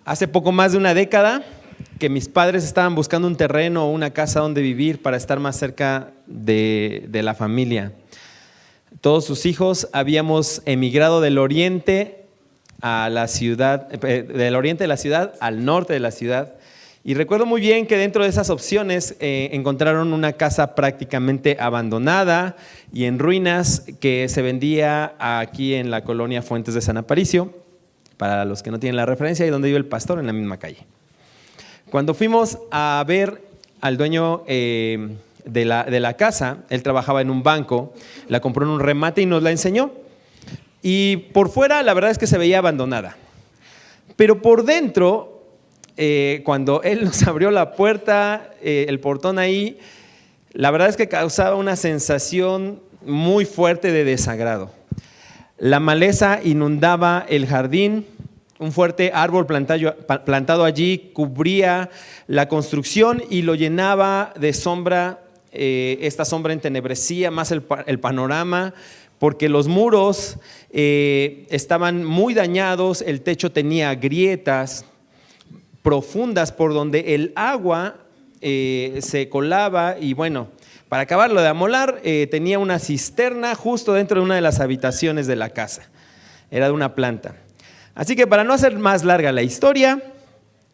Hace poco más de una década que mis padres estaban buscando un terreno o una casa donde vivir para estar más cerca de la familia. Todos sus hijos habíamos emigrado del oriente a la ciudad, del oriente de la ciudad al norte de la ciudad. Y recuerdo muy bien que dentro de esas opciones encontraron una casa prácticamente abandonada y en ruinas que se vendía aquí en la colonia Fuentes de San Aparicio, para los que no tienen la referencia, y donde vive el pastor, en la misma calle. Cuando fuimos a ver al dueño de la casa, él trabajaba en un banco, la compró en un remate y nos la enseñó. Y por fuera la verdad es que se veía abandonada, pero por dentro, cuando él nos abrió la puerta, el portón ahí, la verdad es que causaba una sensación muy fuerte de desagrado. La maleza inundaba el jardín, un fuerte árbol plantado allí cubría la construcción y lo llenaba de sombra. Esta sombra entenebrecía más el panorama porque los muros estaban muy dañados, el techo tenía grietas profundas por donde el agua se colaba y bueno, para acabarlo de amolar, tenía una cisterna justo dentro de una de las habitaciones de la casa. Era de una planta. Así que para no hacer más larga la historia,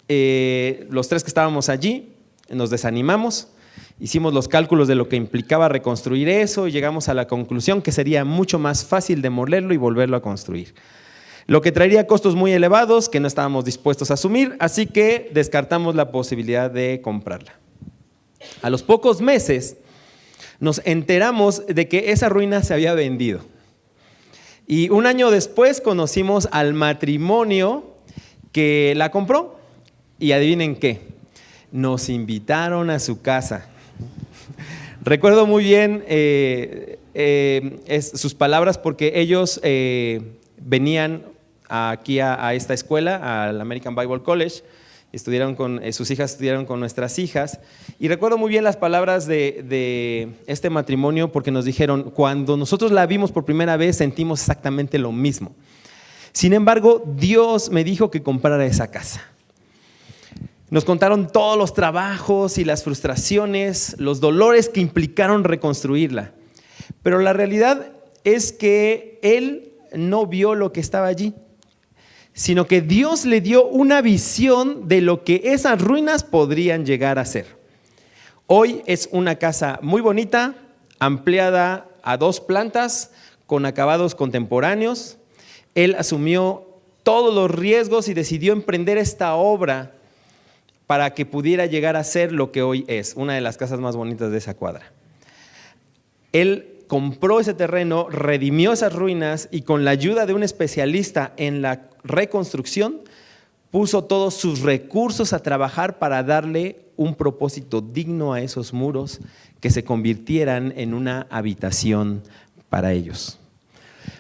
los tres que estábamos allí nos desanimamos, hicimos los cálculos de lo que implicaba reconstruir eso y llegamos a la conclusión que sería mucho más fácil demolerlo y volverlo a construir. Lo que traería costos muy elevados que no estábamos dispuestos a asumir, así que descartamos la posibilidad de comprarla. A los pocos meses nos enteramos de que esa ruina se había vendido. Y un año después conocimos al matrimonio que la compró. Y adivinen qué, nos invitaron a su casa. Recuerdo muy bien sus palabras porque ellos venían aquí a esta escuela, al American Bible College. Sus hijas estudiaron con nuestras hijas y recuerdo muy bien las palabras de este matrimonio porque nos dijeron, cuando nosotros la vimos por primera vez sentimos exactamente lo mismo. Sin embargo, Dios me dijo que comprara esa casa. Nos contaron todos los trabajos y las frustraciones, los dolores que implicaron reconstruirla. Pero la realidad es que él no vio lo que estaba allí, sino que Dios le dio una visión de lo que esas ruinas podrían llegar a ser. Hoy es una casa muy bonita, ampliada a 2 plantas, con acabados contemporáneos. Él asumió todos los riesgos y decidió emprender esta obra para que pudiera llegar a ser lo que hoy es, una de las casas más bonitas de esa cuadra. Él compró ese terreno, redimió esas ruinas y con la ayuda de un especialista en la reconstrucción, puso todos sus recursos a trabajar para darle un propósito digno a esos muros que se convirtieran en una habitación para ellos.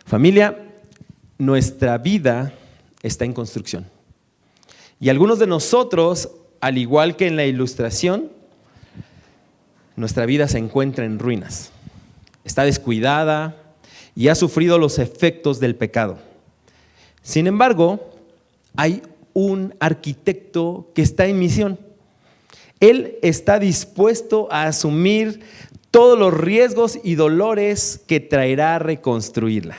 Familia, nuestra vida está en construcción. Y algunos de nosotros, al igual que en la ilustración, nuestra vida se encuentra en ruinas. Está descuidada y ha sufrido los efectos del pecado. Sin embargo, hay un arquitecto que está en misión. Él está dispuesto a asumir todos los riesgos y dolores que traerá a reconstruirla.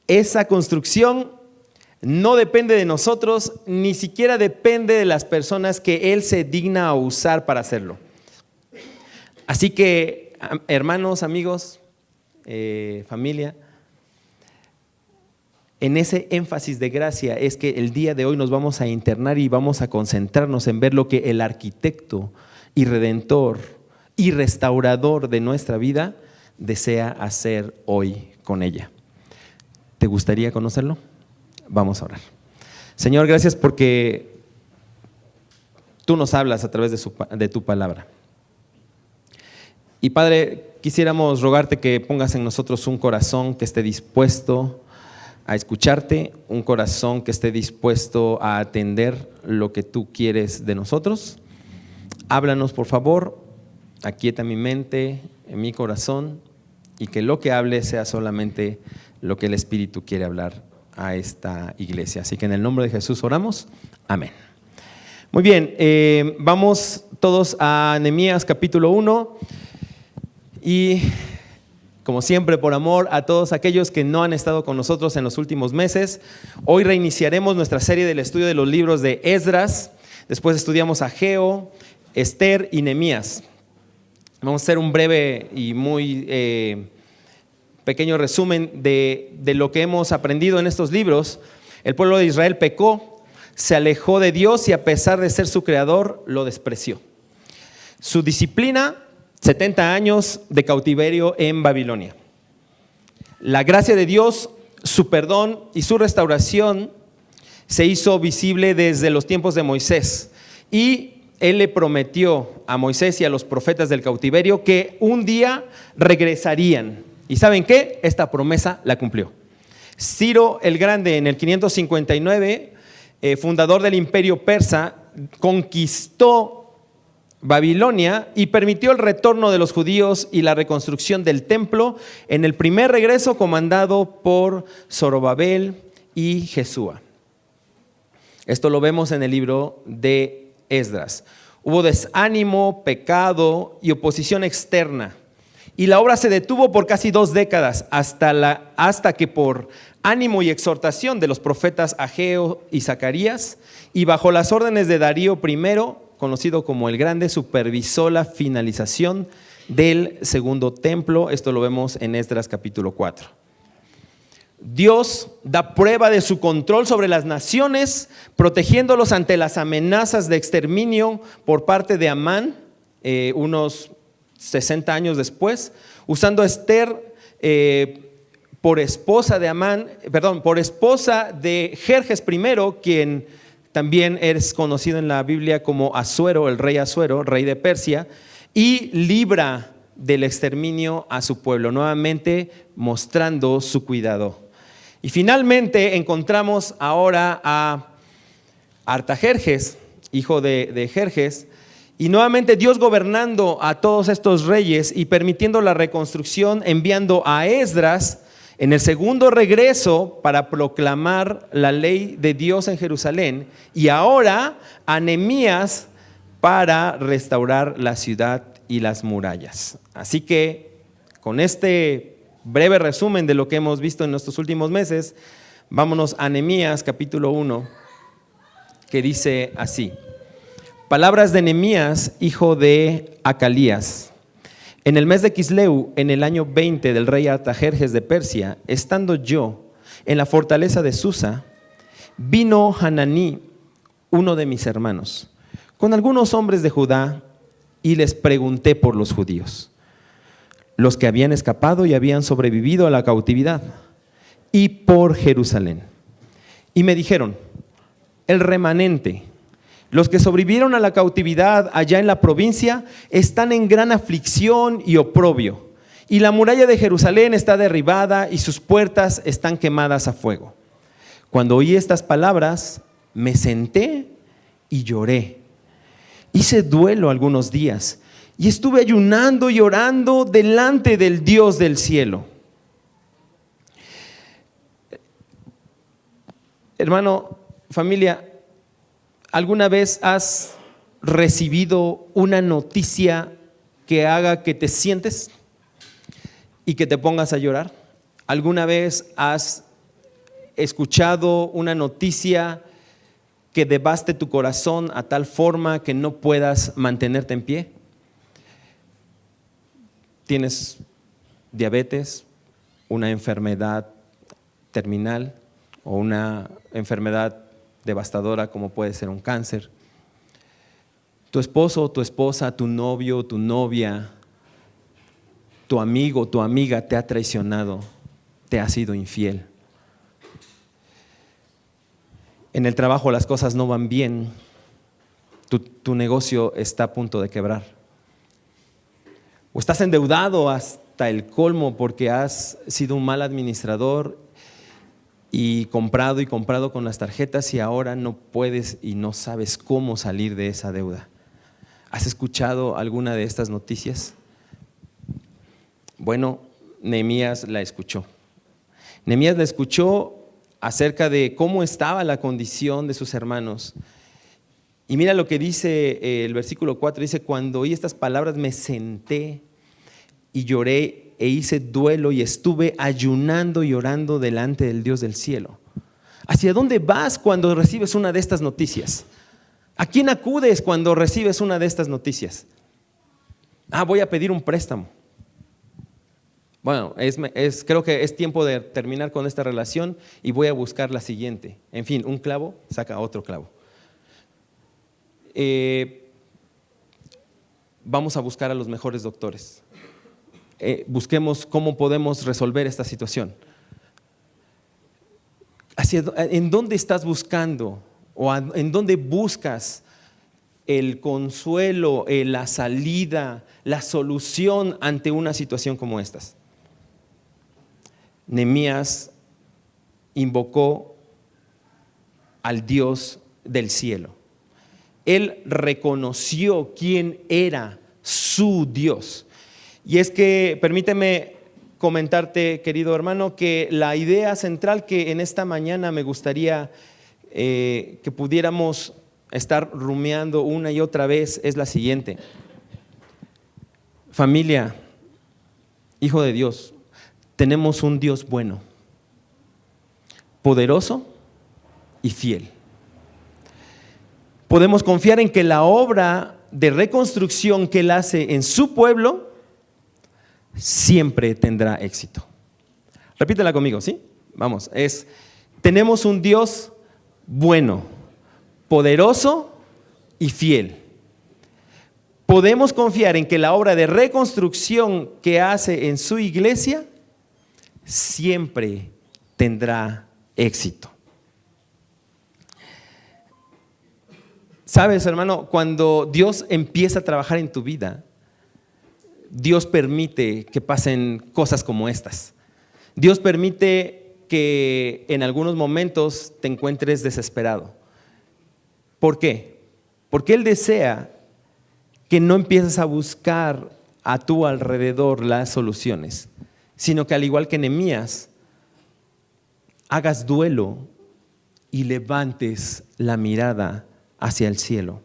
Esa construcción no depende de nosotros, ni siquiera depende de las personas que Él se digna a usar para hacerlo. Así que, hermanos, amigos, familia, en ese énfasis de gracia es que el día de hoy nos vamos a internar y vamos a concentrarnos en ver lo que el arquitecto y redentor y restaurador de nuestra vida desea hacer hoy con ella. ¿Te gustaría conocerlo? Vamos a orar. Señor, gracias porque tú nos hablas a través de tu palabra. Y Padre, quisiéramos rogarte que pongas en nosotros un corazón que esté dispuesto a escucharte, un corazón que esté dispuesto a atender lo que tú quieres de nosotros. Háblanos, por favor, aquieta mi mente, en mi corazón, y que lo que hable sea solamente lo que el Espíritu quiere hablar a esta iglesia. Así que en el nombre de Jesús oramos. Amén. Muy bien, vamos todos a Nehemías capítulo 1 y como siempre, por amor a todos aquellos que no han estado con nosotros en los últimos meses, hoy reiniciaremos nuestra serie del estudio de los libros de Esdras. Después estudiamos Ageo, Esther y Nehemías. Vamos a hacer un breve y muy pequeño resumen de lo que hemos aprendido en estos libros. El pueblo de Israel pecó, se alejó de Dios y a pesar de ser su creador, lo despreció. Su disciplina, 70 años de cautiverio en Babilonia. La gracia de Dios, su perdón y su restauración se hizo visible desde los tiempos de Moisés. Y Él le prometió a Moisés y a los profetas del cautiverio que un día regresarían. ¿Y saben qué? Esta promesa la cumplió. Ciro el Grande, en el 559, fundador del imperio persa, conquistó Babilonia y permitió el retorno de los judíos y la reconstrucción del templo en el primer regreso comandado por Zorobabel y Jesúa. Esto lo vemos en el libro de Esdras. Hubo desánimo, pecado y oposición externa. Y la obra se detuvo por casi 2 décadas hasta que por ánimo y exhortación de los profetas Ageo y Zacarías y bajo las órdenes de Darío I, conocido como el Grande, supervisó la finalización del segundo templo. Esto lo vemos en Esdras capítulo 4. Dios da prueba de su control sobre las naciones, protegiéndolos ante las amenazas de exterminio por parte de Amán, unos 60 años después, usando a Esther por esposa de Jerjes I, quien también es conocido en la Biblia como Asuero, el rey Asuero, rey de Persia, y libra del exterminio a su pueblo, nuevamente mostrando su cuidado. Y finalmente encontramos ahora a Artajerjes, hijo de Jerjes, y nuevamente Dios gobernando a todos estos reyes y permitiendo la reconstrucción, enviando a Esdras en el segundo regreso para proclamar la ley de Dios en Jerusalén, y ahora a Nehemías para restaurar la ciudad y las murallas. Así que con este breve resumen de lo que hemos visto en nuestros últimos meses, vámonos a Nehemías capítulo 1, que dice así: palabras de Nehemías, hijo de Acalías. En el mes de Quisleu, en el año 20 del rey Artajerjes de Persia, estando yo en la fortaleza de Susa, vino Hananí, uno de mis hermanos, con algunos hombres de Judá, y les pregunté por los judíos, los que habían escapado y habían sobrevivido a la cautividad, y por Jerusalén. Y me dijeron: el remanente, los que sobrevivieron a la cautividad allá en la provincia, están en gran aflicción y oprobio, y la muralla de Jerusalén está derribada y sus puertas están quemadas a fuego. Cuando oí estas palabras, me senté y lloré. Hice duelo algunos días y estuve ayunando y orando delante del Dios del cielo. Hermano, familia, ¿alguna vez has recibido una noticia que haga que te sientes y que te pongas a llorar? ¿Alguna vez has escuchado una noticia que devaste tu corazón a tal forma que no puedas mantenerte en pie? ¿Tienes diabetes, una enfermedad terminal o una enfermedad devastadora como puede ser un cáncer? Tu esposo o tu esposa, tu novio o tu novia, tu amigo o tu amiga te ha traicionado, te ha sido infiel. En el trabajo las cosas no van bien, tu negocio está a punto de quebrar. O estás endeudado hasta el colmo porque has sido un mal administrador y comprado con las tarjetas y ahora no puedes y no sabes cómo salir de esa deuda. ¿Has escuchado alguna de estas noticias? Bueno, Nehemías la escuchó. Nehemías la escuchó acerca de cómo estaba la condición de sus hermanos Y mira lo que dice el versículo 4, dice: cuando oí estas palabras me senté y lloré e hice duelo y estuve ayunando y orando delante del Dios del cielo. ¿Hacia dónde vas cuando recibes una de estas noticias? ¿A quién acudes cuando recibes una de estas noticias? Voy a pedir un préstamo. Bueno, creo que es tiempo de terminar con esta relación y voy a buscar la siguiente. En fin, un clavo saca otro clavo. Vamos a buscar a los mejores doctores. Busquemos cómo podemos resolver esta situación. ¿En dónde estás buscando o en dónde buscas el consuelo, la salida, la solución ante una situación como estas? Nehemías invocó al Dios del cielo. Él reconoció quién era su Dios. Y es que, permíteme comentarte, querido hermano, que la idea central que en esta mañana me gustaría que pudiéramos estar rumiando una y otra vez es la siguiente. Familia, hijo de Dios, tenemos un Dios bueno, poderoso y fiel. Podemos confiar en que la obra de reconstrucción que Él hace en su pueblo siempre tendrá éxito. Repítela conmigo, ¿sí? Vamos, tenemos un Dios bueno, poderoso y fiel. Podemos confiar en que la obra de reconstrucción que hace en su iglesia siempre tendrá éxito. Sabes, hermano, cuando Dios empieza a trabajar en tu vida, Dios permite que pasen cosas como estas. Dios permite que en algunos momentos te encuentres desesperado. ¿Por qué? Porque Él desea que no empieces a buscar a tu alrededor las soluciones, sino que al igual que Nehemías, hagas duelo y levantes la mirada hacia el cielo.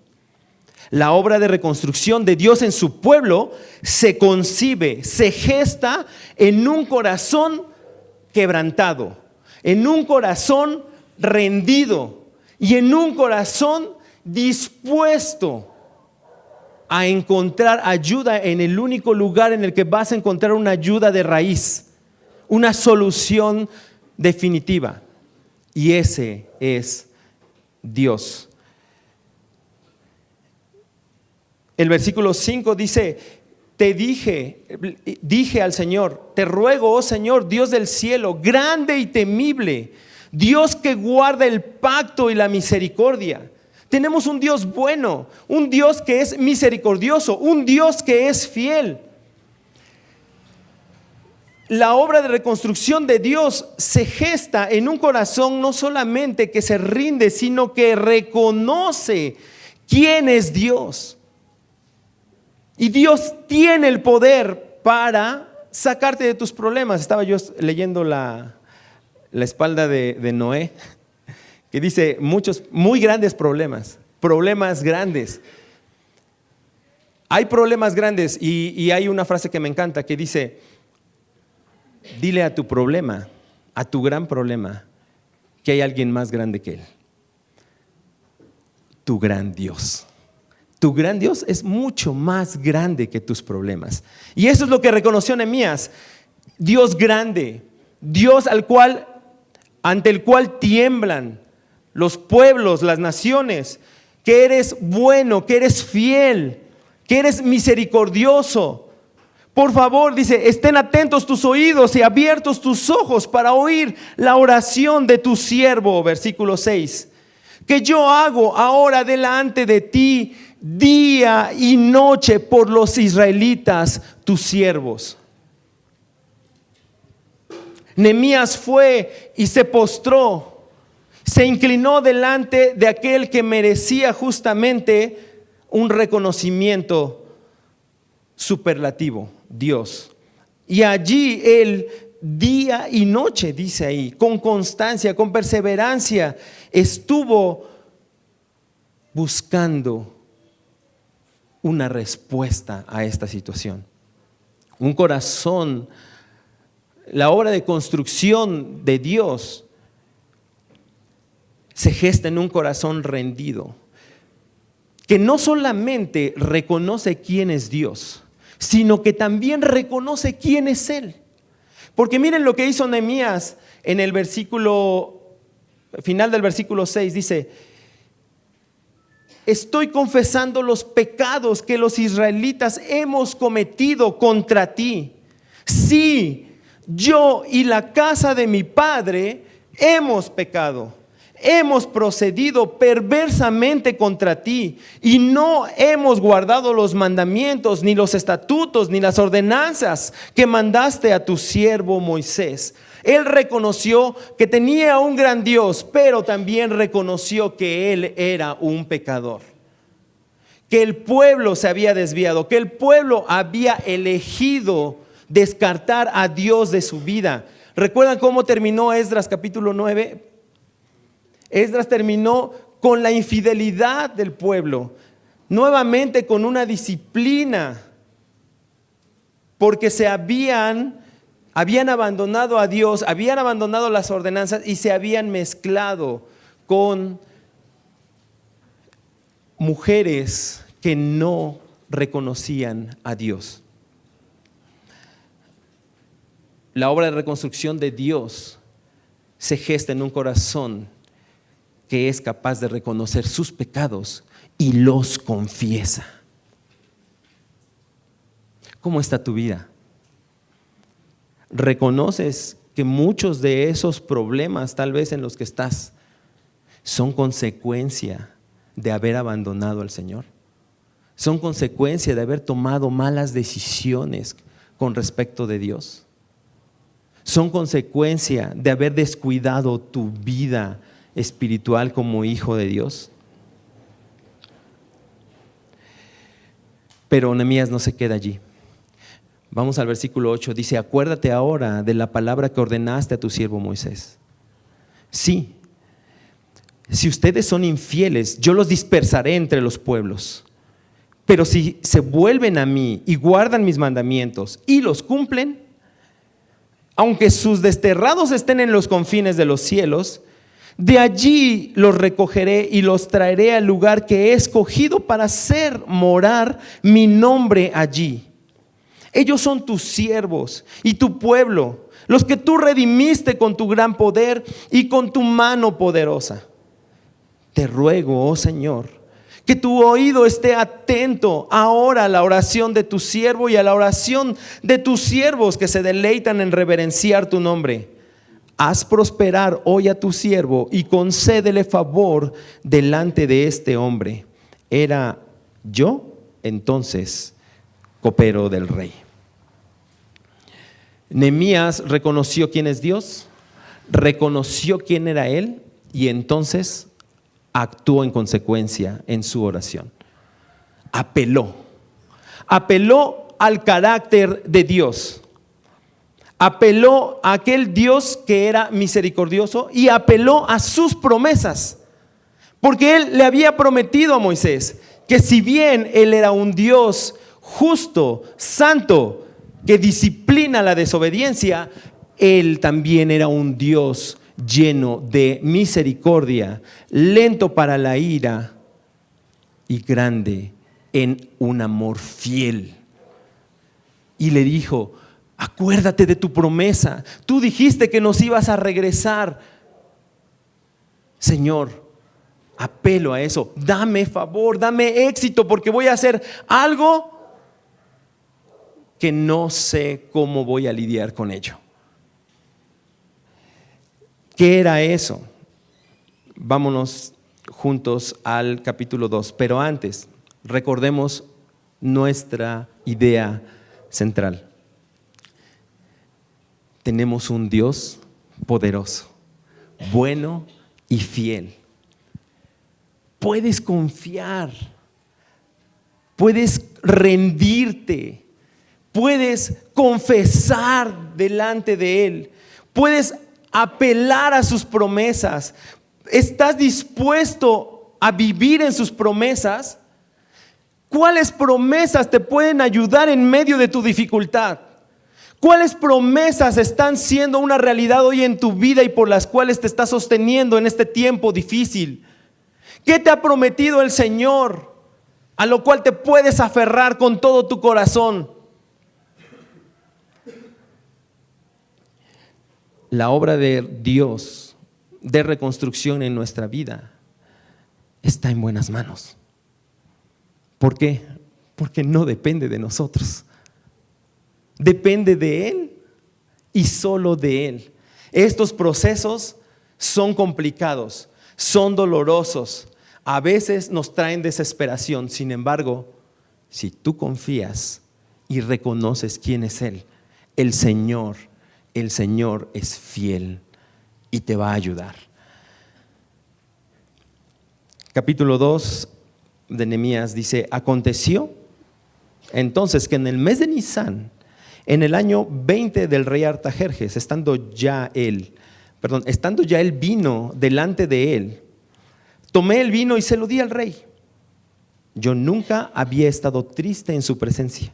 La obra de reconstrucción de Dios en su pueblo se concibe, se gesta en un corazón quebrantado, en un corazón rendido y en un corazón dispuesto a encontrar ayuda en el único lugar en el que vas a encontrar una ayuda de raíz, una solución definitiva. Y ese es Dios. El versículo 5 dice: dije al Señor, te ruego, oh Señor, Dios del cielo, grande y temible, Dios que guarda el pacto y la misericordia. Tenemos un Dios bueno, un Dios que es misericordioso, un Dios que es fiel. La obra de reconstrucción de Dios se gesta en un corazón no solamente que se rinde, sino que reconoce quién es Dios. Y Dios tiene el poder para sacarte de tus problemas. Estaba yo leyendo la espalda de Noé, que dice muchos, muy grandes problemas grandes. Hay problemas grandes y hay una frase que me encanta que dice: dile a tu problema, a tu gran problema, que hay alguien más grande que él. Tu gran Dios. Tu gran Dios es mucho más grande que tus problemas. Y eso es lo que reconoció Nehemías. Dios grande, Dios ante el cual tiemblan los pueblos, las naciones, que eres bueno, que eres fiel, que eres misericordioso. Por favor, dice, estén atentos tus oídos y abiertos tus ojos para oír la oración de tu siervo, versículo 6, que yo hago ahora delante de ti día y noche por los israelitas, tus siervos. Nehemías fue y se postró, se inclinó delante de aquel que merecía justamente un reconocimiento superlativo, Dios. Y allí él día y noche, dice ahí, con constancia, con perseverancia, estuvo buscando una respuesta a esta situación. Un corazón, la obra de construcción de Dios se gesta en un corazón rendido, que no solamente reconoce quién es Dios, sino que también reconoce quién es Él. Porque miren lo que hizo Nehemías en el final del versículo 6, dice: estoy confesando los pecados que los israelitas hemos cometido contra ti. Sí, yo y la casa de mi padre hemos pecado. Hemos procedido perversamente contra ti y no hemos guardado los mandamientos, ni los estatutos, ni las ordenanzas que mandaste a tu siervo Moisés. Él reconoció que tenía un gran Dios, pero también reconoció que él era un pecador, que el pueblo se había desviado, que el pueblo había elegido descartar a Dios de su vida. ¿Recuerdan cómo terminó Esdras capítulo 9? Esdras terminó con la infidelidad del pueblo, nuevamente con una disciplina, porque se habían abandonado a Dios, habían abandonado las ordenanzas y se habían mezclado con mujeres que no reconocían a Dios. La obra de reconstrucción de Dios se gesta en un corazón que es capaz de reconocer sus pecados y los confiesa. ¿Cómo está tu vida? ¿Reconoces que muchos de esos problemas, tal vez en los que estás, son consecuencia de haber abandonado al Señor? ¿Son consecuencia de haber tomado malas decisiones con respecto de Dios? ¿Son consecuencia de haber descuidado tu vida espiritual como hijo de Dios? Pero Nehemías no se queda allí. Vamos al versículo 8, dice: acuérdate ahora de la palabra que ordenaste a tu siervo Moisés. Sí, si ustedes son infieles, yo los dispersaré entre los pueblos. Pero si se vuelven a mí y guardan mis mandamientos y los cumplen, aunque sus desterrados estén en los confines de los cielos, de allí los recogeré y los traeré al lugar que he escogido para hacer morar mi nombre allí. Ellos son tus siervos y tu pueblo, los que tú redimiste con tu gran poder y con tu mano poderosa. Te ruego, oh Señor, que tu oído esté atento ahora a la oración de tu siervo y a la oración de tus siervos que se deleitan en reverenciar tu nombre. Haz prosperar hoy a tu siervo y concédele favor delante de este hombre. Era yo entonces copero del rey. Nehemías reconoció quién es Dios, reconoció quién era él y entonces actuó en consecuencia en su oración. Apeló al carácter de Dios. Apeló a aquel Dios que era misericordioso y apeló a sus promesas, porque él le había prometido a Moisés que si bien él era un Dios justo, santo, que disciplina la desobediencia, él también era un Dios lleno de misericordia, lento para la ira y grande en un amor fiel. Y le dijo: acuérdate de tu promesa. Tú dijiste que nos ibas a regresar. Señor, apelo a eso. Dame favor, dame éxito, porque voy a hacer algo que no sé cómo voy a lidiar con ello. ¿Qué era eso? Vámonos juntos al capítulo 2. Pero antes, recordemos nuestra idea central. Tenemos un Dios poderoso, bueno y fiel. Puedes confiar, puedes rendirte, puedes confesar delante de Él, puedes apelar a sus promesas. Estás dispuesto a vivir en sus promesas, ¿cuáles promesas te pueden ayudar en medio de tu dificultad? ¿Cuáles promesas están siendo una realidad hoy en tu vida y por las cuales te estás sosteniendo en este tiempo difícil? ¿Qué te ha prometido el Señor, a lo cual te puedes aferrar con todo tu corazón? La obra de Dios de reconstrucción en nuestra vida está en buenas manos. ¿Por qué? Porque no depende de nosotros. Depende de Él y solo de Él. Estos procesos son complicados, son dolorosos, a veces nos traen desesperación. Sin embargo, si tú confías y reconoces quién es Él, el Señor es fiel y te va a ayudar. Capítulo 2 de Nehemías dice: aconteció entonces que en el mes de Nisán, en el año 20 del rey Artajerjes, estando ya el vino delante de él, tomé el vino y se lo di al rey. Yo nunca había estado triste en su presencia.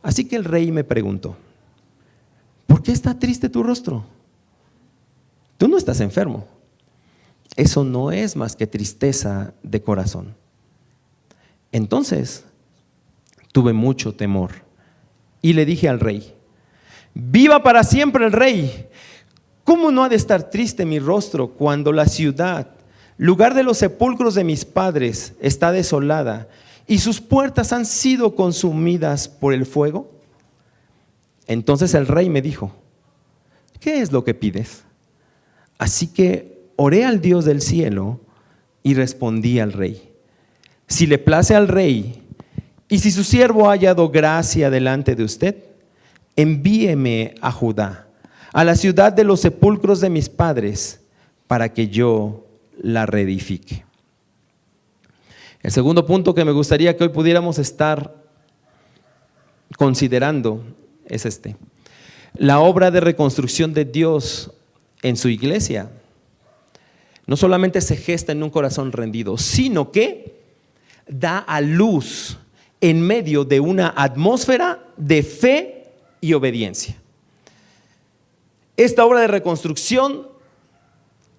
Así que el rey me preguntó: ¿por qué está triste tu rostro? Tú no estás enfermo. Eso no es más que tristeza de corazón. Entonces tuve mucho temor y le dije al rey: viva para siempre el rey. ¿Cómo no ha de estar triste mi rostro cuando la ciudad, lugar de los sepulcros de mis padres, está desolada y sus puertas han sido consumidas por el fuego? Entonces el rey me dijo: ¿qué es lo que pides? Así que oré al Dios del cielo y respondí al rey: si le place al rey y si su siervo ha hallado gracia delante de usted, envíeme a Judá, a la ciudad de los sepulcros de mis padres, para que yo la reedifique. El segundo punto que me gustaría que hoy pudiéramos estar considerando es este: la obra de reconstrucción de Dios en su iglesia no solamente se gesta en un corazón rendido, sino que da a luz en medio de una atmósfera de fe y obediencia. Esta obra de reconstrucción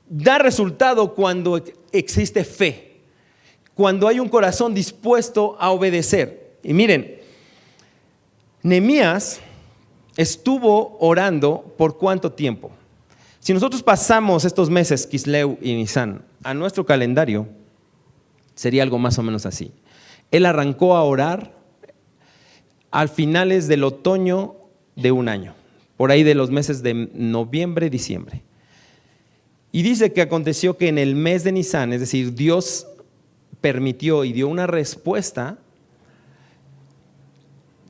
da resultado cuando existe fe, cuando hay un corazón dispuesto a obedecer. Y miren, Nehemías estuvo orando ¿por cuánto tiempo? Si nosotros pasamos estos meses, Kisleu y Nisan, a nuestro calendario, sería algo más o menos así. Él arrancó a orar a finales del otoño de un año, por ahí de los meses de noviembre, diciembre. Y dice que aconteció que en el mes de Nisan, es decir, Dios permitió y dio una respuesta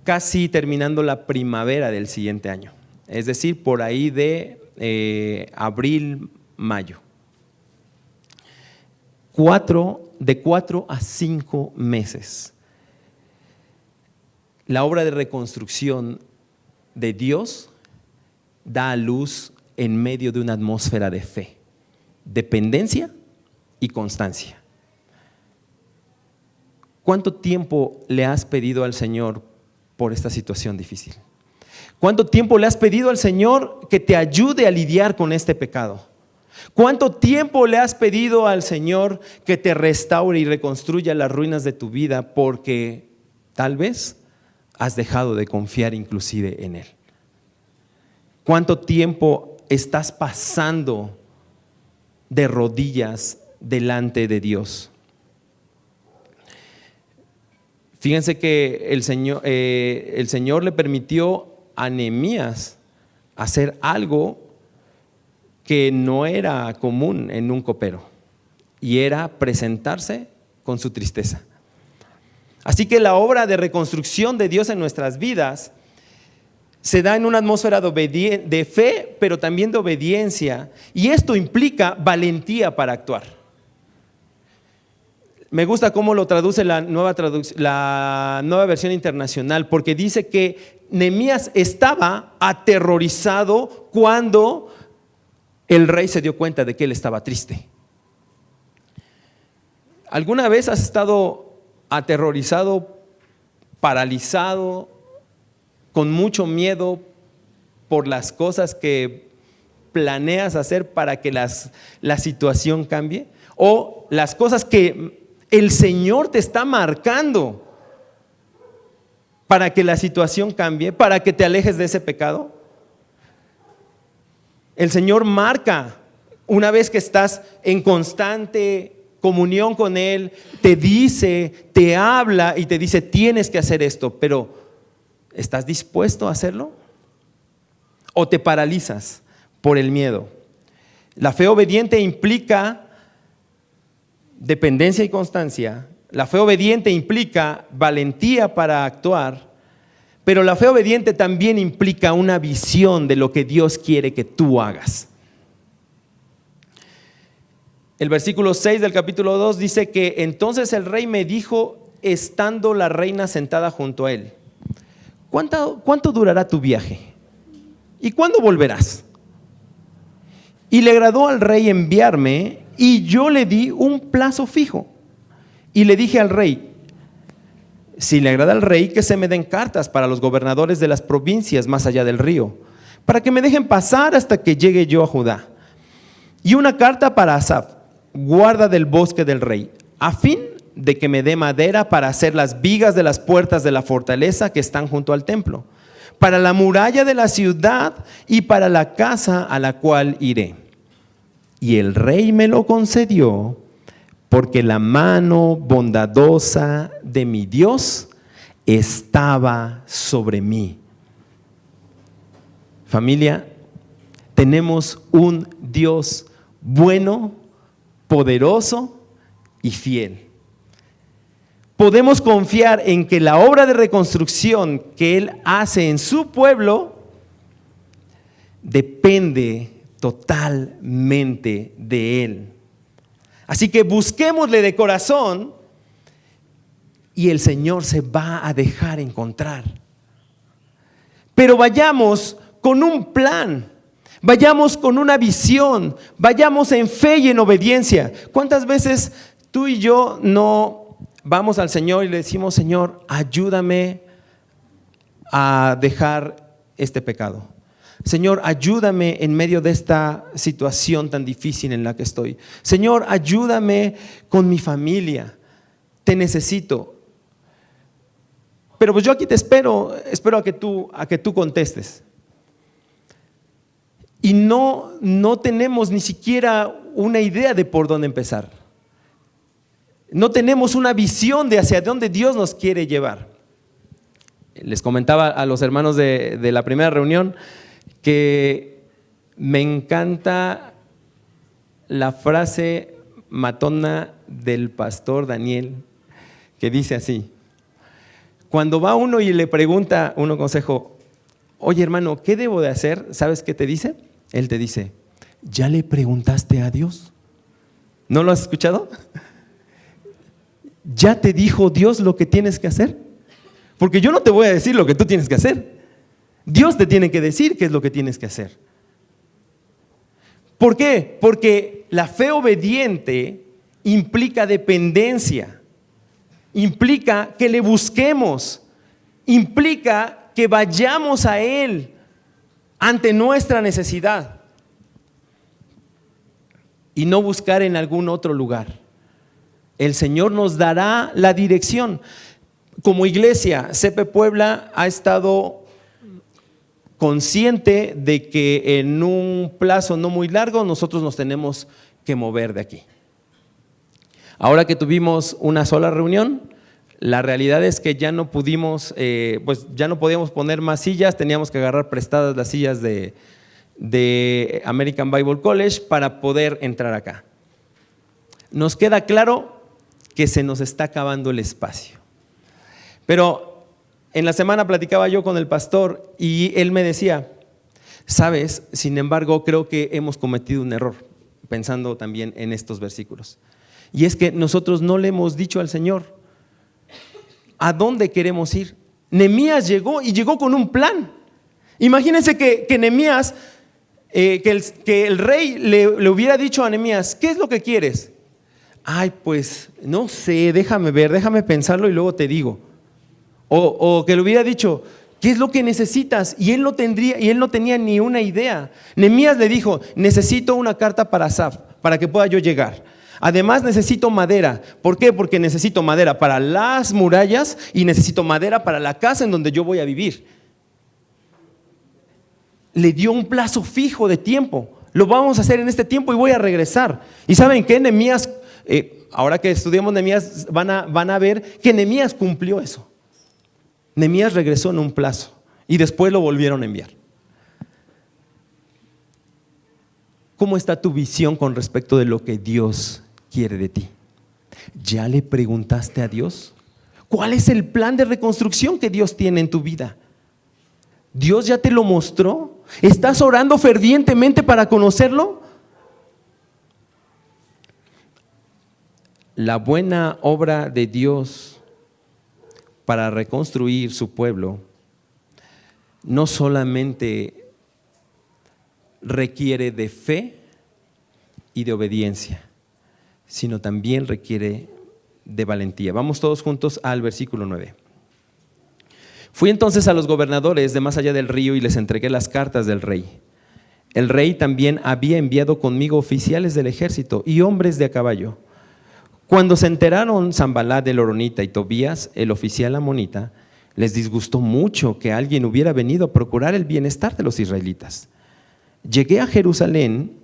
casi terminando la primavera del siguiente año, es decir, por ahí de abril, mayo. De 4 a 5 meses. La obra de reconstrucción de Dios da a luz en medio de una atmósfera de fe, dependencia y constancia. ¿Cuánto tiempo le has pedido al Señor por esta situación difícil? ¿Cuánto tiempo le has pedido al Señor que te ayude a lidiar con este pecado? ¿Cuánto tiempo le has pedido al Señor que te restaure y reconstruya las ruinas de tu vida porque tal vez has dejado de confiar inclusive en Él? ¿Cuánto tiempo estás pasando de rodillas delante de Dios? Fíjense que el Señor le permitió a Nehemías hacer algo que no era común en un copero, y era presentarse con su tristeza. Así que la obra de reconstrucción de Dios en nuestras vidas se da en una atmósfera de fe, pero también de obediencia, y esto implica valentía para actuar. Me gusta cómo lo traduce la nueva versión internacional, porque dice que Nehemías estaba aterrorizado cuando el rey se dio cuenta de que él estaba triste. ¿Alguna vez has estado aterrorizado, paralizado, con mucho miedo por las cosas que planeas hacer para que la situación cambie? ¿O las cosas que el Señor te está marcando para que la situación cambie, para que te alejes de ese pecado? El Señor marca una vez que estás en constante comunión con Él, te dice, te habla y te dice, tienes que hacer esto, pero ¿estás dispuesto a hacerlo? ¿O te paralizas por el miedo? La fe obediente implica dependencia y constancia. La fe obediente implica valentía para actuar, pero la fe obediente también implica una visión de lo que Dios quiere que tú hagas. El versículo 6 del capítulo 2 dice que entonces el rey me dijo, estando la reina sentada junto a él, ¿cuánto durará tu viaje? ¿Y cuándo volverás? Y le agradó al rey enviarme, y yo le di un plazo fijo. Y le dije al rey, si le agrada al rey, que se me den cartas para los gobernadores de las provincias más allá del río, para que me dejen pasar hasta que llegue yo a Judá. Y una carta para Asaf, guarda del bosque del rey, a fin de que me dé madera para hacer las vigas de las puertas de la fortaleza que están junto al templo, para la muralla de la ciudad y para la casa a la cual iré. Y el rey me lo concedió, porque la mano bondadosa de mi Dios estaba sobre mí. Familia, tenemos un Dios bueno, poderoso y fiel. Podemos confiar en que la obra de reconstrucción que Él hace en su pueblo depende totalmente de Él. Así que busquémosle de corazón y el Señor se va a dejar encontrar. Pero vayamos con un plan, vayamos con una visión, vayamos en fe y en obediencia. ¿Cuántas veces tú y yo no vamos al Señor y le decimos, Señor, ayúdame a dejar este pecado? Señor, ayúdame en medio de esta situación tan difícil en la que estoy. Señor, ayúdame con mi familia. Te necesito. Pero pues yo aquí te espero a que tú contestes. Y no tenemos ni siquiera una idea de por dónde empezar. No tenemos una visión de hacia dónde Dios nos quiere llevar. Les comentaba a los hermanos de la primera reunión que me encanta la frase matona del pastor Daniel, que dice así: cuando va uno y le pregunta uno consejo, oye hermano, ¿qué debo de hacer? ¿Sabes qué te dice? Él te dice, ¿ya le preguntaste a Dios? ¿No lo has escuchado? ¿Ya te dijo Dios lo que tienes que hacer? Porque yo no te voy a decir lo que tú tienes que hacer. Dios te tiene que decir qué es lo que tienes que hacer. ¿Por qué? Porque la fe obediente implica dependencia, implica que le busquemos, implica que vayamos a Él ante nuestra necesidad y no buscar en algún otro lugar. El Señor nos dará la dirección. Como iglesia, CP Puebla ha estado consciente de que en un plazo no muy largo nosotros nos tenemos que mover de aquí. Ahora que tuvimos una sola reunión, la realidad es que ya no pudimos, ya no podíamos poner más sillas, teníamos que agarrar prestadas las sillas de American Bible College para poder entrar acá. Nos queda claro que se nos está acabando el espacio. Pero en la semana platicaba yo con el pastor y él me decía, sabes, sin embargo creo que hemos cometido un error, pensando también en estos versículos. Y es que nosotros no le hemos dicho al Señor a dónde queremos ir. Nehemías llegó y llegó con un plan. Imagínense que Nehemías, que el rey le hubiera dicho a Nehemías, ¿qué es lo que quieres? Ay, pues no sé, déjame ver, déjame pensarlo y luego te digo. O que le hubiera dicho, ¿qué es lo que necesitas? Y él no tenía ni una idea. Nehemías le dijo, necesito una carta para Asaf, para que pueda yo llegar. Además necesito madera. ¿Por qué? Porque necesito madera para las murallas y necesito madera para la casa en donde yo voy a vivir. Le dio un plazo fijo de tiempo. Lo vamos a hacer en este tiempo y voy a regresar. ¿Y saben qué? Nehemías, ahora que estudiamos Nehemías, van a ver que Nehemías cumplió eso. Nehemías regresó en un plazo y después lo volvieron a enviar. ¿Cómo está tu visión con respecto de lo que Dios quiere de ti? ¿Ya le preguntaste a Dios? ¿Cuál es el plan de reconstrucción que Dios tiene en tu vida? ¿Dios ya te lo mostró? ¿Estás orando fervientemente para conocerlo? La buena obra de Dios para reconstruir su pueblo no solamente requiere de fe y de obediencia, sino también requiere de valentía. Vamos todos juntos al versículo 9. Fui entonces a los gobernadores de más allá del río y les entregué las cartas del rey. El rey también había enviado conmigo oficiales del ejército y hombres de a caballo. Cuando se enteraron Sanbalat el horonita y Tobías el oficial amonita, les disgustó mucho que alguien hubiera venido a procurar el bienestar de los israelitas. Llegué a Jerusalén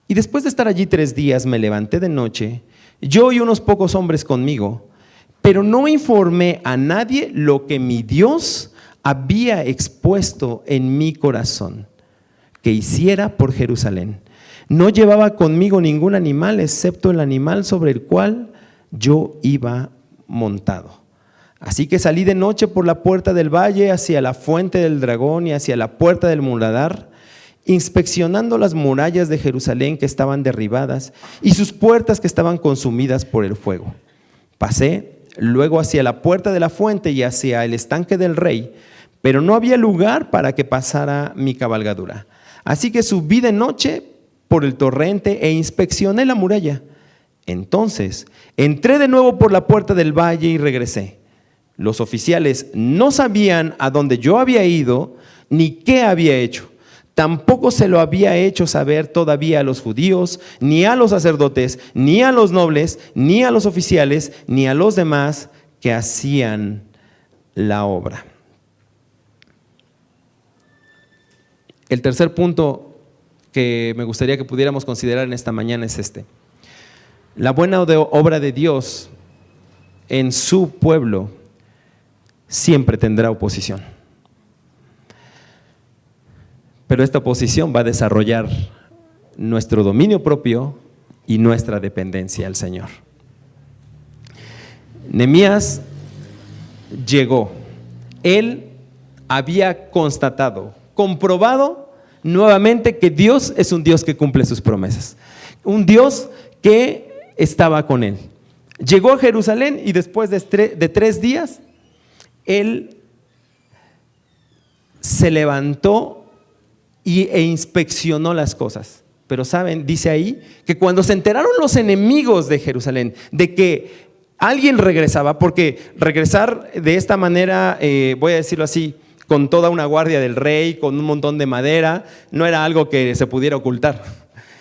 y después de estar allí 3 días me levanté de noche, yo y unos pocos hombres conmigo, pero no informé a nadie lo que mi Dios había expuesto en mi corazón que hiciera por Jerusalén. No llevaba conmigo ningún animal excepto el animal sobre el cual yo iba montado. Así que salí de noche por la puerta del valle hacia la fuente del dragón y hacia la puerta del muladar, inspeccionando las murallas de Jerusalén que estaban derribadas y sus puertas que estaban consumidas por el fuego. Pasé luego hacia la puerta de la fuente y hacia el estanque del rey, pero no había lugar para que pasara mi cabalgadura. Así que subí de noche por el torrente e inspeccioné la muralla. Entonces entré de nuevo por la puerta del valle y regresé. Los oficiales no sabían a dónde yo había ido ni qué había hecho. Tampoco se lo había hecho saber todavía a los judíos, ni a los sacerdotes, ni a los nobles, ni a los oficiales, ni a los demás que hacían la obra. El tercer punto que me gustaría que pudiéramos considerar en esta mañana es este. La buena obra de Dios en su pueblo siempre tendrá oposición. Pero esta oposición va a desarrollar nuestro dominio propio y nuestra dependencia al Señor. Nehemías llegó. Él había constatado, comprobado nuevamente que Dios es un Dios que cumple sus promesas. Un Dios que estaba con él. Llegó a Jerusalén y después de 3 días, él se levantó e inspeccionó las cosas. Pero saben, dice ahí que cuando se enteraron los enemigos de Jerusalén de que alguien regresaba, porque regresar de esta manera, voy a decirlo así, con toda una guardia del rey, con un montón de madera, no era algo que se pudiera ocultar,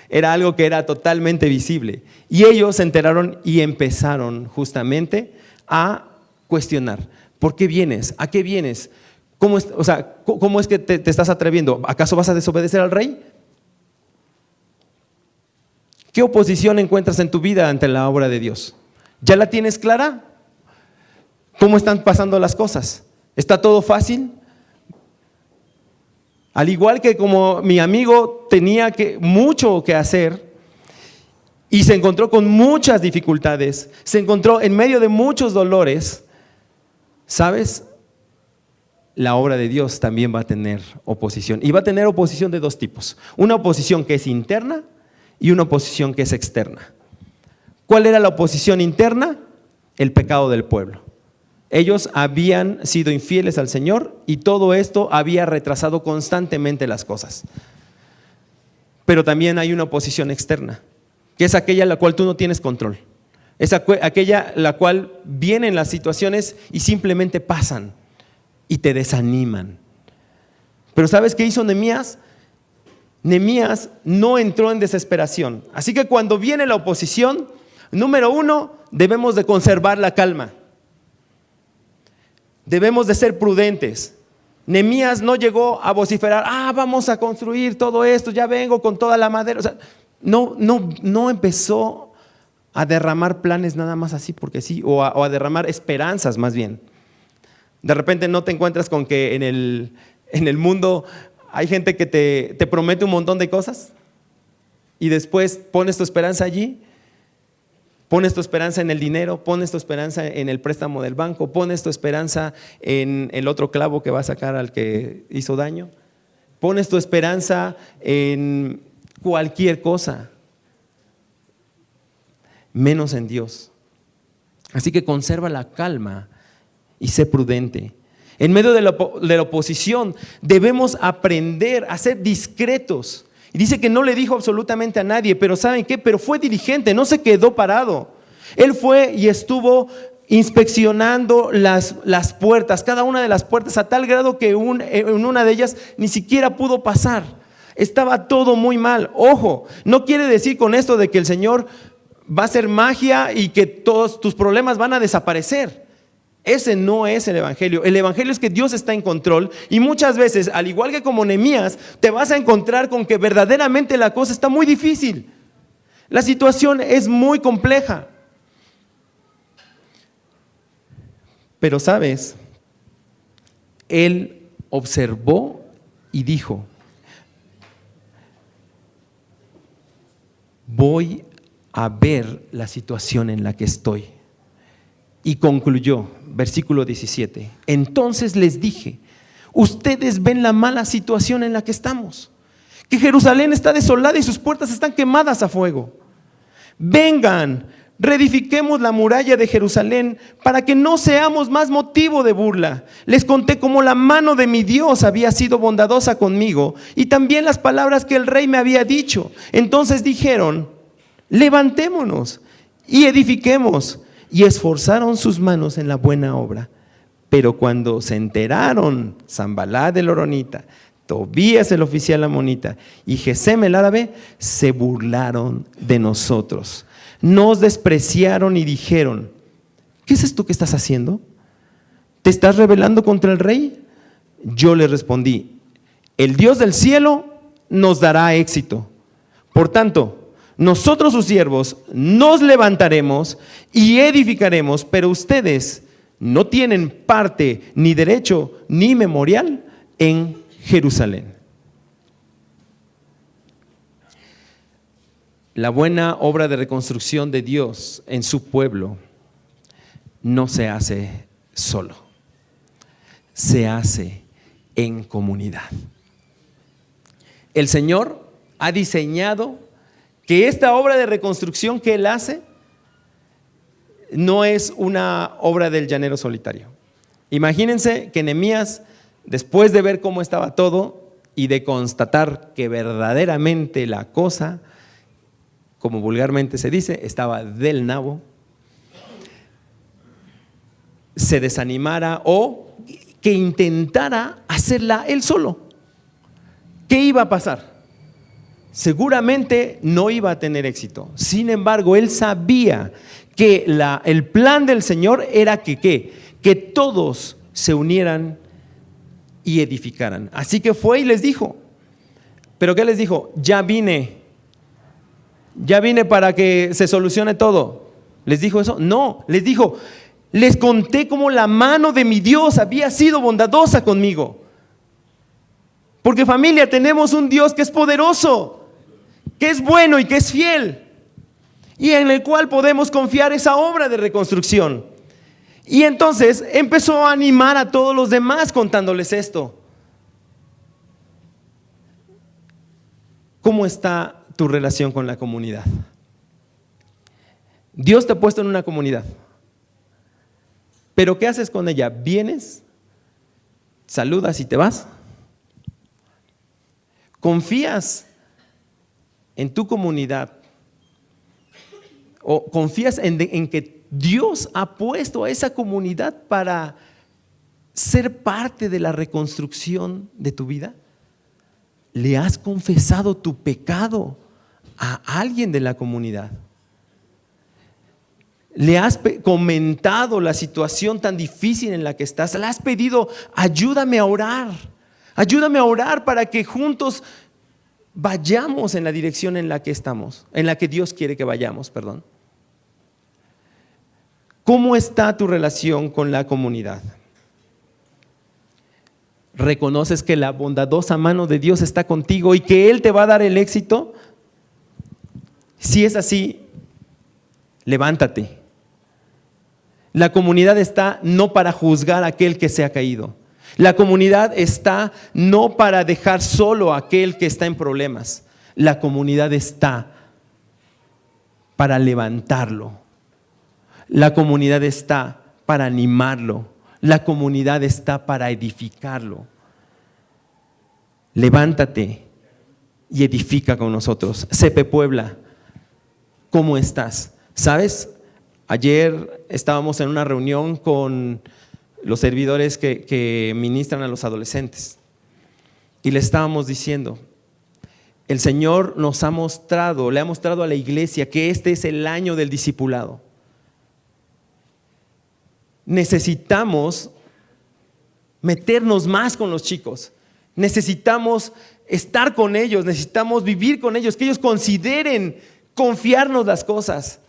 era algo que era totalmente visible. Y ellos se enteraron y empezaron justamente a cuestionar: ¿por qué vienes? ¿A qué vienes? ¿Cómo es que te estás atreviendo? ¿Acaso vas a desobedecer al rey? ¿Qué oposición encuentras en tu vida ante la obra de Dios? ¿Ya la tienes clara? ¿Cómo están pasando las cosas? ¿Está todo fácil? Al igual que como mi amigo tenía mucho que hacer y se encontró con muchas dificultades, se encontró en medio de muchos dolores, ¿sabes? La obra de Dios también va a tener oposición, y va a tener oposición de 2 tipos: una oposición que es interna y una oposición que es externa. ¿Cuál era la oposición interna? El pecado del pueblo. Ellos habían sido infieles al Señor y todo esto había retrasado constantemente las cosas. Pero también hay una oposición externa, que es aquella en la cual tú no tienes control. Es aquella la cual vienen las situaciones y simplemente pasan y te desaniman. Pero ¿sabes qué hizo Nehemías? Nehemías no entró en desesperación. Así que cuando viene la oposición, número uno, debemos de conservar la calma. Debemos de ser prudentes. Nehemías no llegó a vociferar, vamos a construir todo esto, ya vengo con toda la madera. O sea, no empezó a derramar planes nada más así porque sí, o a derramar esperanzas más bien. De repente no te encuentras con que en el mundo hay gente que te promete un montón de cosas y después pones tu esperanza allí. Pones tu esperanza en el dinero, pones tu esperanza en el préstamo del banco, pones tu esperanza en el otro clavo que va a sacar al que hizo daño, pones tu esperanza en cualquier cosa, menos en Dios. Así que conserva la calma y sé prudente. En medio de la oposición debemos aprender a ser discretos. Y dice que no le dijo absolutamente a nadie, pero ¿saben qué? Pero fue diligente, no se quedó parado. Él fue y estuvo inspeccionando las puertas, cada una de las puertas, a tal grado que en una de ellas ni siquiera pudo pasar. Estaba todo muy mal. Ojo, no quiere decir con esto de que el Señor va a hacer magia y que todos tus problemas van a desaparecer. Ese no es el evangelio. El evangelio es que Dios está en control y muchas veces, al igual que como Nehemías, te vas a encontrar con que verdaderamente la cosa está muy difícil. La situación es muy compleja. Pero sabes, él observó y dijo: voy a ver la situación en la que estoy. Y concluyó, versículo 17: entonces les dije, ustedes ven la mala situación en la que estamos, que Jerusalén está desolada y sus puertas están quemadas a fuego. Vengan, reedifiquemos la muralla de Jerusalén para que no seamos más motivo de burla. Les conté cómo la mano de mi Dios había sido bondadosa conmigo y también las palabras que el rey me había dicho. Entonces dijeron: levantémonos y edifiquemos. Y esforzaron sus manos en la buena obra. Pero cuando se enteraron Sanballat el horonita, Tobías el oficial amonita y Gesem el árabe, se burlaron de nosotros. Nos despreciaron y dijeron: ¿qué es esto que estás haciendo? ¿Te estás rebelando contra el rey? Yo les respondí: el Dios del cielo nos dará éxito. Por tanto, nosotros sus siervos nos levantaremos y edificaremos, pero ustedes no tienen parte, ni derecho, ni memorial en Jerusalén. La buena obra de reconstrucción de Dios en su pueblo no se hace solo, se hace en comunidad. El Señor ha diseñado que esta obra de reconstrucción que Él hace no es una obra del llanero solitario. Imagínense que Nehemías, después de ver cómo estaba todo y de constatar que verdaderamente la cosa, como vulgarmente se dice, estaba del nabo, se desanimara o que intentara hacerla él solo. ¿Qué iba a pasar? Seguramente no iba a tener éxito. Sin embargo, él sabía que el plan del Señor era que todos se unieran y edificaran. Así que fue y les dijo. ¿Pero qué les dijo? Ya vine para que se solucione todo. ¿Les dijo eso? No, les dijo: les conté cómo la mano de mi Dios había sido bondadosa conmigo. Porque, familia, tenemos un Dios que es poderoso, que es bueno y que es fiel, y en el cual podemos confiar esa obra de reconstrucción. Y entonces empezó a animar a todos los demás contándoles esto. ¿Cómo está tu relación con la comunidad? Dios te ha puesto en una comunidad, pero ¿qué haces con ella? ¿Vienes, saludas y te vas? ¿Confías en tu comunidad ¿O confías en que Dios ha puesto a esa comunidad para ser parte de la reconstrucción de tu vida? ¿Le has confesado tu pecado a alguien de la comunidad? ¿Le has comentado la situación tan difícil en la que estás? ¿Le has pedido, ayúdame a orar? Ayúdame a orar para que juntos vayamos en la dirección en la que estamos, en la que Dios quiere que vayamos, perdón. ¿Cómo está tu relación con la comunidad? ¿Reconoces que la bondadosa mano de Dios está contigo y que Él te va a dar el éxito? Si es así, levántate. La comunidad está no para juzgar a aquel que se ha caído. La comunidad está no para dejar solo a aquel que está en problemas. La comunidad está para levantarlo. La comunidad está para animarlo. La comunidad está para edificarlo. Levántate y edifica con nosotros. CP Puebla, ¿cómo estás? ¿Sabes? Ayer estábamos en una reunión con los servidores que ministran a los adolescentes y le estábamos diciendo, el Señor nos ha mostrado, le ha mostrado a la iglesia que este es el año del discipulado. Necesitamos meternos más con los chicos, necesitamos estar con ellos, necesitamos vivir con ellos, que ellos consideren confiarnos las cosas.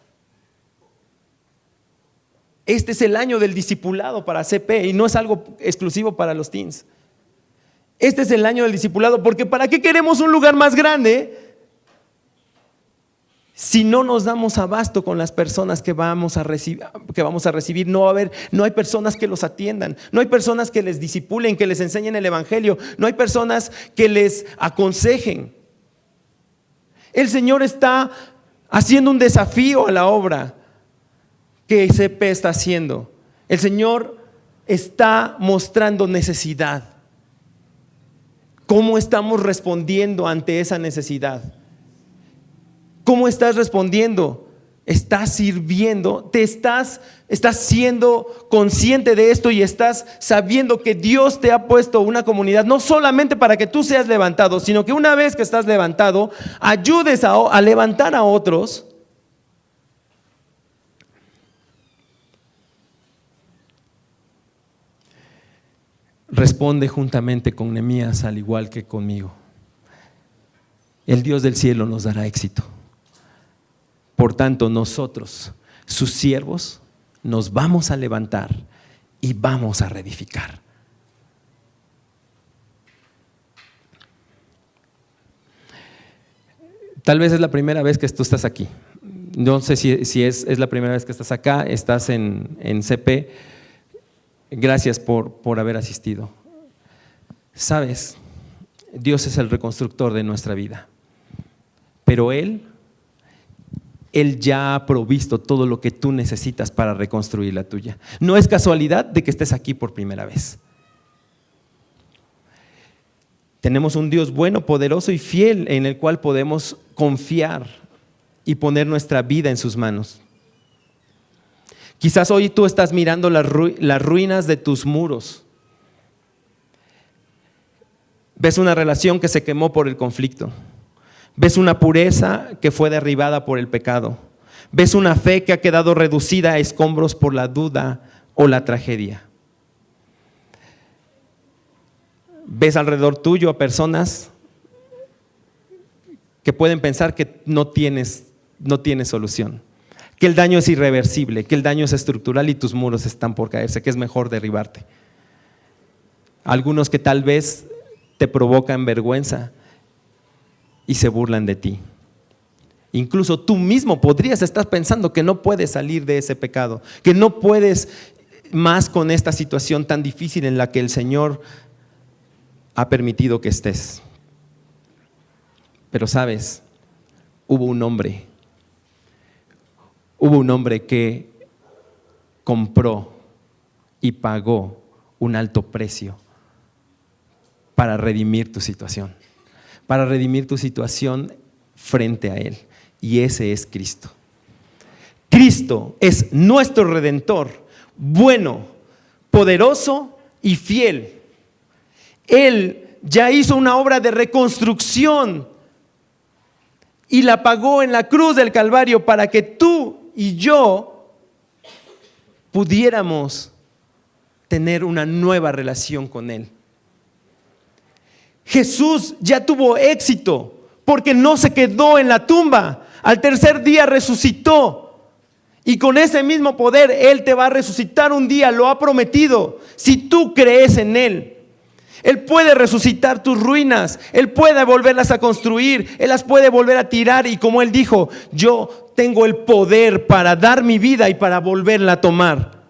Este es el año del discipulado para CP y no es algo exclusivo para los teens. Este es el año del discipulado, porque ¿para qué queremos un lugar más grande si no nos damos abasto con las personas que vamos a recibir? No hay personas que los atiendan, no hay personas que les discipulen, que les enseñen el evangelio, no hay personas que les aconsejen. El Señor está haciendo un desafío a la obra que CP está haciendo. El Señor está mostrando necesidad. ¿Cómo estamos respondiendo ante esa necesidad? ¿Cómo estás respondiendo? ¿Estás sirviendo? ¿Estás siendo consciente de esto y estás sabiendo que Dios te ha puesto una comunidad no solamente para que tú seas levantado, sino que una vez que estás levantado, ayudes a levantar a otros? Responde juntamente con Nehemías, al igual que conmigo. El Dios del cielo nos dará éxito. Por tanto, nosotros, sus siervos, nos vamos a levantar y vamos a reedificar. Tal vez es la primera vez que tú estás aquí. No sé si es la primera vez que estás acá, estás en CP. Gracias por haber asistido. Sabes, Dios es el reconstructor de nuestra vida, pero Él ya ha provisto todo lo que tú necesitas para reconstruir la tuya. No es casualidad de que estés aquí por primera vez. Tenemos un Dios bueno, poderoso y fiel en el cual podemos confiar y poner nuestra vida en sus manos. Quizás hoy tú estás mirando las ruinas de tus muros. Ves una relación que se quemó por el conflicto. Ves una pureza que fue derribada por el pecado. Ves una fe que ha quedado reducida a escombros por la duda o la tragedia. Ves alrededor tuyo a personas que pueden pensar que no tienes solución, que el daño es irreversible, que el daño es estructural y tus muros están por caerse, que es mejor derribarte. Algunos que tal vez te provocan vergüenza y se burlan de ti. Incluso tú mismo podrías estar pensando que no puedes salir de ese pecado, que no puedes más con esta situación tan difícil en la que el Señor ha permitido que estés. Pero sabes, hubo un hombre que compró y pagó un alto precio para redimir tu situación, frente a Él, y ese es Cristo. Cristo es nuestro Redentor, bueno, poderoso y fiel. Él ya hizo una obra de reconstrucción y la pagó en la cruz del Calvario para que tú y yo pudiéramos tener una nueva relación con Él. Jesús ya tuvo éxito porque no se quedó en la tumba. Al tercer día resucitó. Y con ese mismo poder Él te va a resucitar un día, lo ha prometido. Si tú crees en Él, Él puede resucitar tus ruinas, Él puede volverlas a construir, Él las puede volver a tirar. Y como Él dijo, yo tengo el poder para dar mi vida y para volverla a tomar.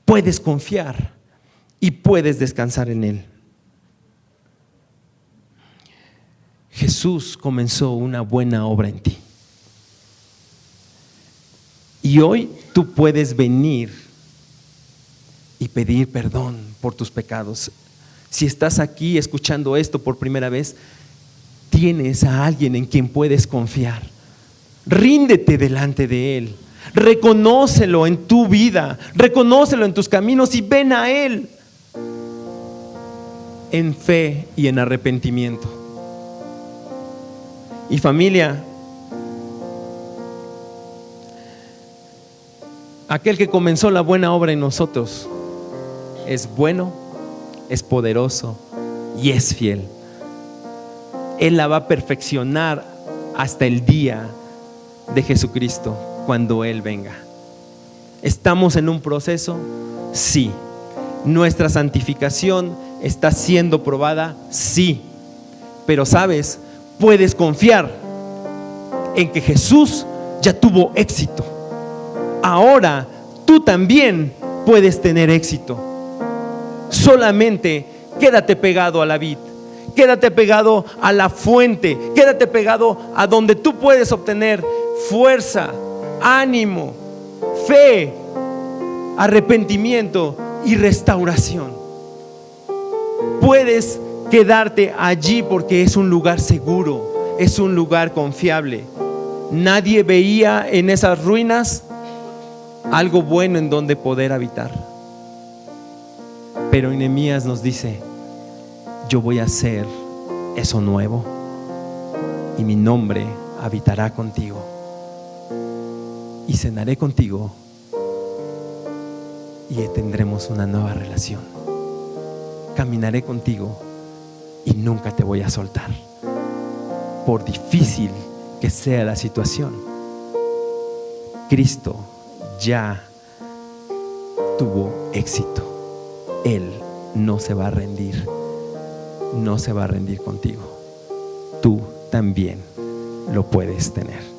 Puedes confiar y puedes descansar en Él. Jesús comenzó una buena obra en ti. Y hoy tú puedes venir y pedir perdón por tus pecados. Si estás aquí escuchando esto por primera vez, tienes a alguien en quien puedes confiar. Ríndete delante de Él. Reconócelo en tu vida, reconócelo en tus caminos y ven a Él en fe y en arrepentimiento. Y familia, aquel que comenzó la buena obra en nosotros es bueno, es poderoso y es fiel. Él la va a perfeccionar hasta el día de Jesucristo, cuando Él venga. ¿Estamos en un proceso? Sí. ¿Nuestra santificación está siendo probada? Sí. Pero sabes, puedes confiar en que Jesús ya tuvo éxito. Ahora tú también puedes tener éxito. Solamente quédate pegado a la vid, quédate pegado a la fuente, quédate pegado a donde tú puedes obtener fuerza, ánimo, fe, arrepentimiento y restauración. Puedes quedarte allí porque es un lugar seguro, es un lugar confiable. Nadie veía en esas ruinas algo bueno en donde poder habitar. Pero Nehemías nos dice: yo voy a hacer eso nuevo y mi nombre habitará contigo. Y cenaré contigo y tendremos una nueva relación. Caminaré contigo y nunca te voy a soltar, por difícil que sea la situación. Cristo ya tuvo éxito. Él no se va a rendir, no se va a rendir contigo. Tú también lo puedes tener.